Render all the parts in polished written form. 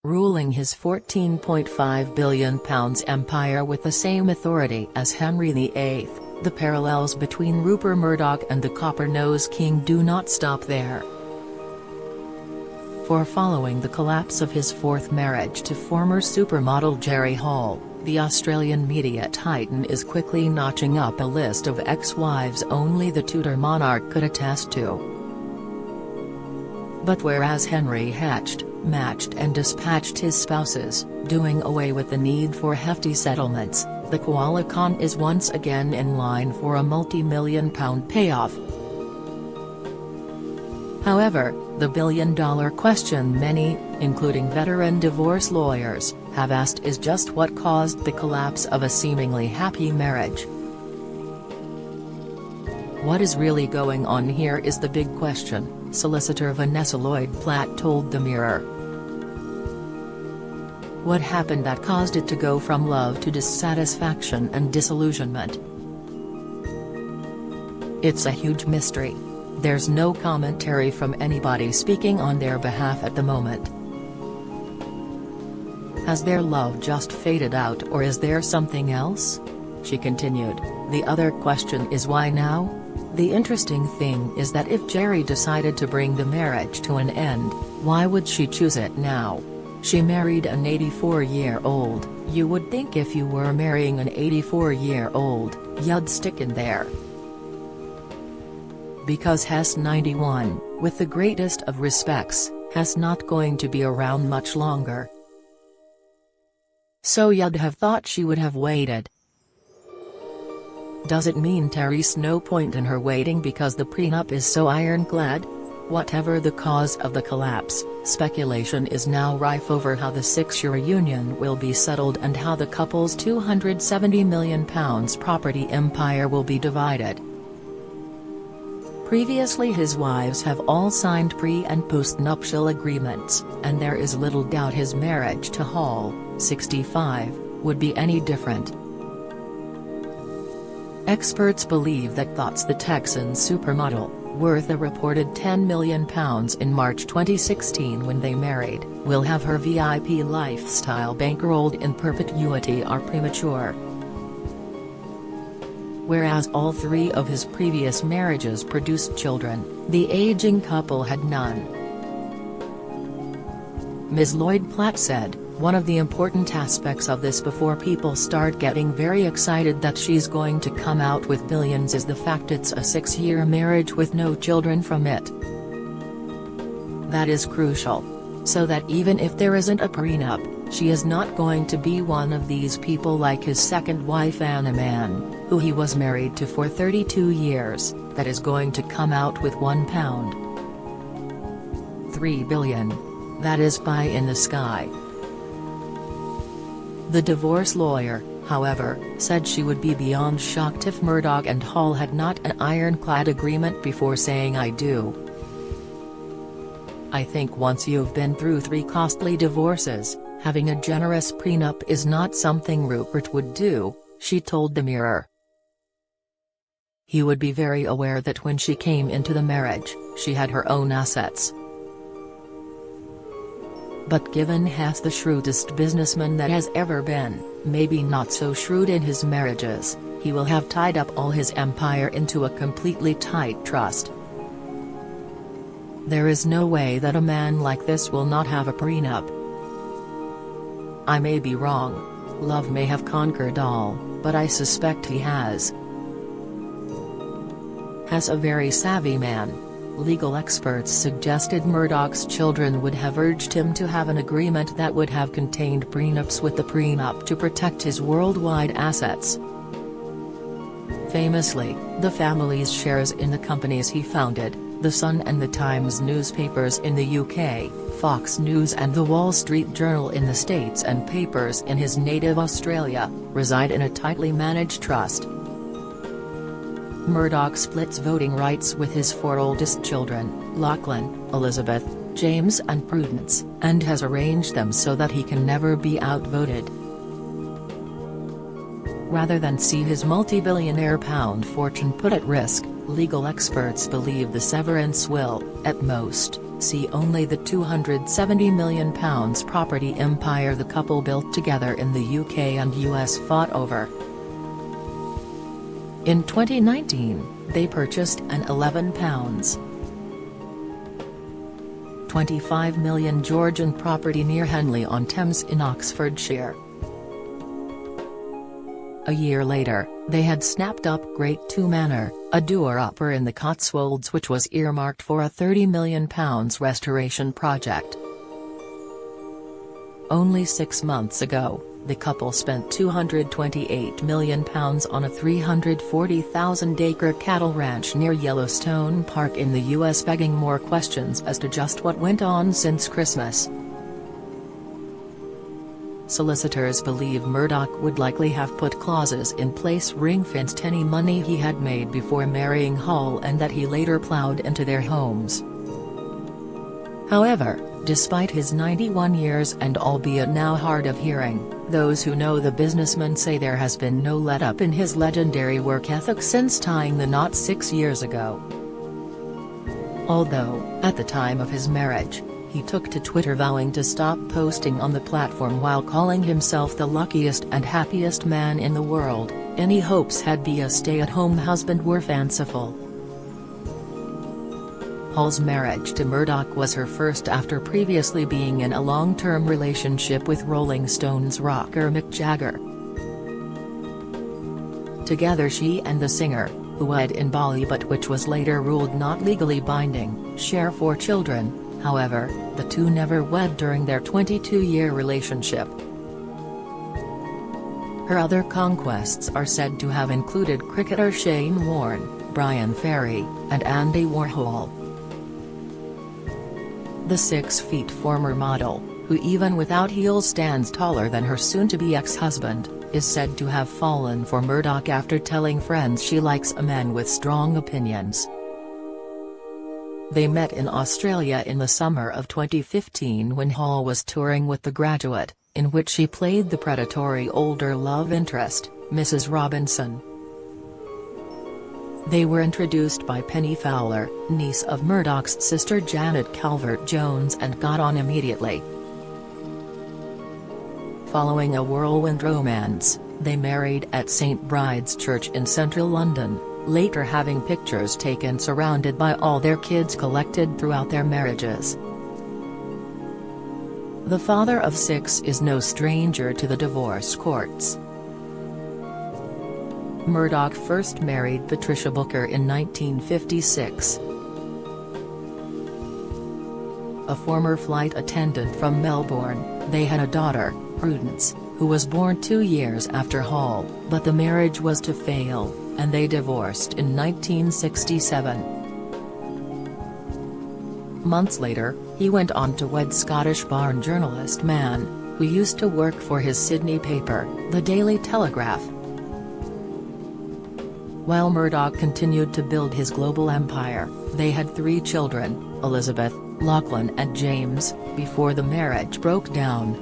ruling his £14.5 billion empire with the same authority as Henry VIII. The parallels between Rupert Murdoch and the Copper-Nosed King do not stop there. For following the collapse of his fourth marriage to former supermodel Jerry Hall, the Australian media titan is quickly notching up a list of ex-wives only the Tudor monarch could attest to. But whereas Henry hatched, matched and dispatched his spouses, doing away with the need for hefty settlements, the koala Khan is once again in line for a multi-million-pound payoff. However, the billion-dollar question many, including veteran divorce lawyers, have asked is just what caused the collapse of a seemingly happy marriage. What is really going on here is the big question, solicitor Vanessa Lloyd-Platt told The Mirror. What happened that caused it to go from love to dissatisfaction and disillusionment? It's a huge mystery. There's no commentary from anybody speaking on their behalf at the moment. Has their love just faded out, or is there something else? She continued, the other question is why now? The interesting thing is that if Jerry decided to bring the marriage to an end, why would she choose it now? She married an 84-year-old, you would think if you were marrying an 84-year-old, you'd stick in there. Because Hess 91, with the greatest of respects, Hess not going to be around much longer. So you'd have thought she would have waited. Does it mean Therese no point in her waiting because the prenup is so ironclad? Whatever the cause of the collapse, speculation is now rife over how the six-year union will be settled and how the couple's £270 million property empire will be divided. Previously his wives have all signed pre- and post-nuptial agreements, and there is little doubt his marriage to Hall, 65, would be any different. Experts believe that the Texan supermodel, worth a reported £10 million in March 2016 when they married, will have her VIP lifestyle bankrolled in perpetuity or premature. Whereas all three of his previous marriages produced children, the aging couple had none. Ms. Lloyd-Platt said, one of the important aspects of this before people start getting very excited that she's going to come out with billions is the fact it's a 6-year marriage with no children from it. That is crucial. So that even if there isn't a prenup, she is not going to be one of these people like his second wife Anna Mann, who he was married to for 32 years, that is going to come out with £1. £3 billion. That is pie in the sky. The divorce lawyer, however, said she would be beyond shocked if Murdoch and Hall had not an ironclad agreement before saying I do. I think once you've been through 3 costly divorces, having a generous prenup is not something Rupert would do, she told The Mirror. He would be very aware that when she came into the marriage, she had her own assets. But given Hess the shrewdest businessman that has ever been, maybe not so shrewd in his marriages, he will have tied up all his empire into a completely tight trust. There is no way that a man like this will not have a prenup. I may be wrong. Love may have conquered all, but I suspect he has. Hess a very savvy man. Legal experts suggested Murdoch's children would have urged him to have an agreement that would have contained prenups with the prenup to protect his worldwide assets. Famously, the family's shares in the companies he founded, The Sun and the Times newspapers in the UK, Fox News and the Wall Street Journal in the States and papers in his native Australia, reside in a tightly managed trust. Murdoch splits voting rights with his 4 oldest children, Lachlan, Elizabeth, James and Prudence, and has arranged them so that he can never be outvoted. Rather than see his multi-billionaire pound fortune put at risk, legal experts believe the severance will, at most, see only the £270 million property empire the couple built together in the UK and US fought over. In 2019, they purchased an £11.25 million Georgian property near Henley-on-Thames in Oxfordshire. A year later, they had snapped up Great Two Manor, a doer-upper in the Cotswolds which was earmarked for a £30 million restoration project. Only 6 months ago, the couple spent £228 million on a 340,000-acre cattle ranch near Yellowstone Park in the US, begging more questions as to just what went on since Christmas. Solicitors believe Murdoch would likely have put clauses in place ring-fenced any money he had made before marrying Hall and that he later ploughed into their homes. However, despite his 91 years and albeit now hard of hearing, those who know the businessman say there has been no let-up in his legendary work ethic since tying the knot 6 years ago. Although, at the time of his marriage, he took to Twitter vowing to stop posting on the platform while calling himself the luckiest and happiest man in the world, any hopes he'd be a stay-at-home husband were fanciful. Hall's marriage to Murdoch was her first after previously being in a long-term relationship with Rolling Stones rocker Mick Jagger. Together she and the singer, who wed in Bali but which was later ruled not legally binding, share 4 children. However, the two never wed during their 22-year relationship. Her other conquests are said to have included cricketer Shane Warne, Brian Ferry, and Andy Warhol. The 6-foot former model, who even without heels stands taller than her soon-to-be ex-husband, is said to have fallen for Murdoch after telling friends she likes a man with strong opinions. They met in Australia in the summer of 2015 when Hall was touring with The Graduate, in which she played the predatory older love interest, Mrs. Robinson. They were introduced by Penny Fowler, niece of Murdoch's sister Janet Calvert-Jones, and got on immediately. Following a whirlwind romance, they married at St Bride's Church in central London, later having pictures taken surrounded by all their kids collected throughout their marriages. The father of 6 is no stranger to the divorce courts. Murdoch first married Patricia Booker in 1956. A former flight attendant from Melbourne, they had a daughter, Prudence, who was born 2 years after Hall, but the marriage was to fail, and they divorced in 1967. Months later, he went on to wed Scottish Barn journalist Man, who used to work for his Sydney paper, The Daily Telegraph. While Murdoch continued to build his global empire, they had 3 children, Elizabeth, Lachlan and James, before the marriage broke down.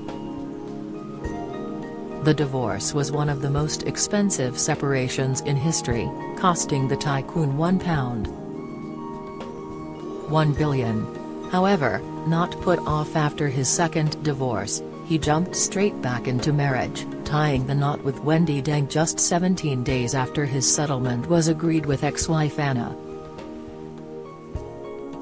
The divorce was one of the most expensive separations in history, costing the tycoon £1 billion. However, not put off after his second divorce, he jumped straight back into marriage, tying the knot with Wendy Deng just 17 days after his settlement was agreed with ex-wife Anna.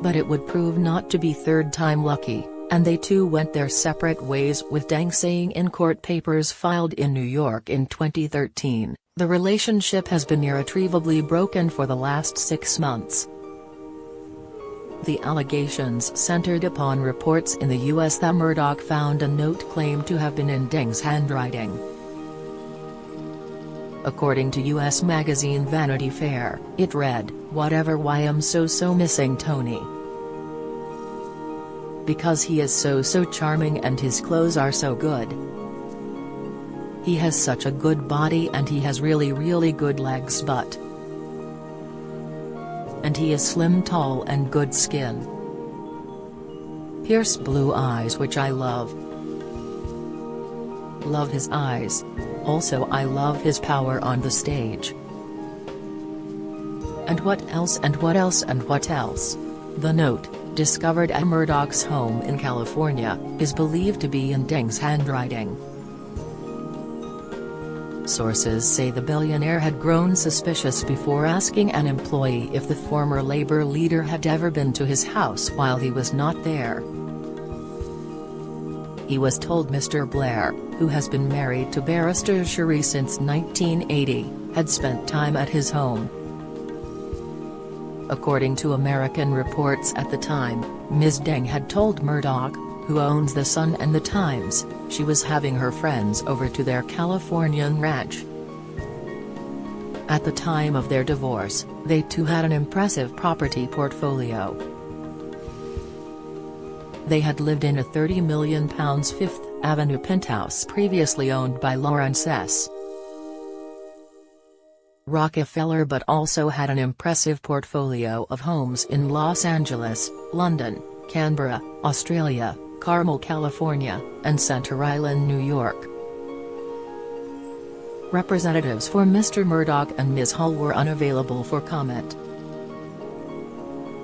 But it would prove not to be third time lucky, and they too went their separate ways, with Deng saying in court papers filed in New York in 2013, "The relationship has been irretrievably broken for the last 6 months." The allegations centered upon reports in the US that Murdoch found a note claimed to have been in Deng's handwriting. According to US magazine Vanity Fair, it read, "Whatever, why I'm so missing Tony. Because he is so charming and his clothes are so good. He has such a good body and he has really good legs, but. And he is slim, tall and good skin. Pierced blue eyes which I love. Love his eyes. Also I love his power on the stage. And what else and what else and what else?" The note, discovered at Murdoch's home in California, is believed to be in Deng's handwriting. Sources say the billionaire had grown suspicious before asking an employee if the former Labour leader had ever been to his house while he was not there. He was told Mr. Blair, who has been married to barrister Cherie since 1980, had spent time at his home. According to American reports at the time, Ms. Deng had told Murdoch, who owns The Sun and The Times, she was having her friends over to their Californian ranch. At the time of their divorce, they too had an impressive property portfolio. They had lived in a £30 million Fifth Avenue penthouse previously owned by Lawrence S. Rockefeller, but also had an impressive portfolio of homes in Los Angeles, London, Canberra, Australia, Carmel, California, and Center Island, New York. Representatives for Mr. Murdoch and Ms. Hull were unavailable for comment.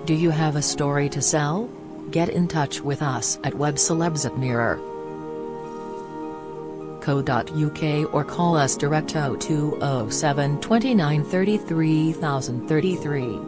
Do you have a story to sell? Get in touch with us at webcelebs@mirror.co.uk or call us direct 0207 29 33 033.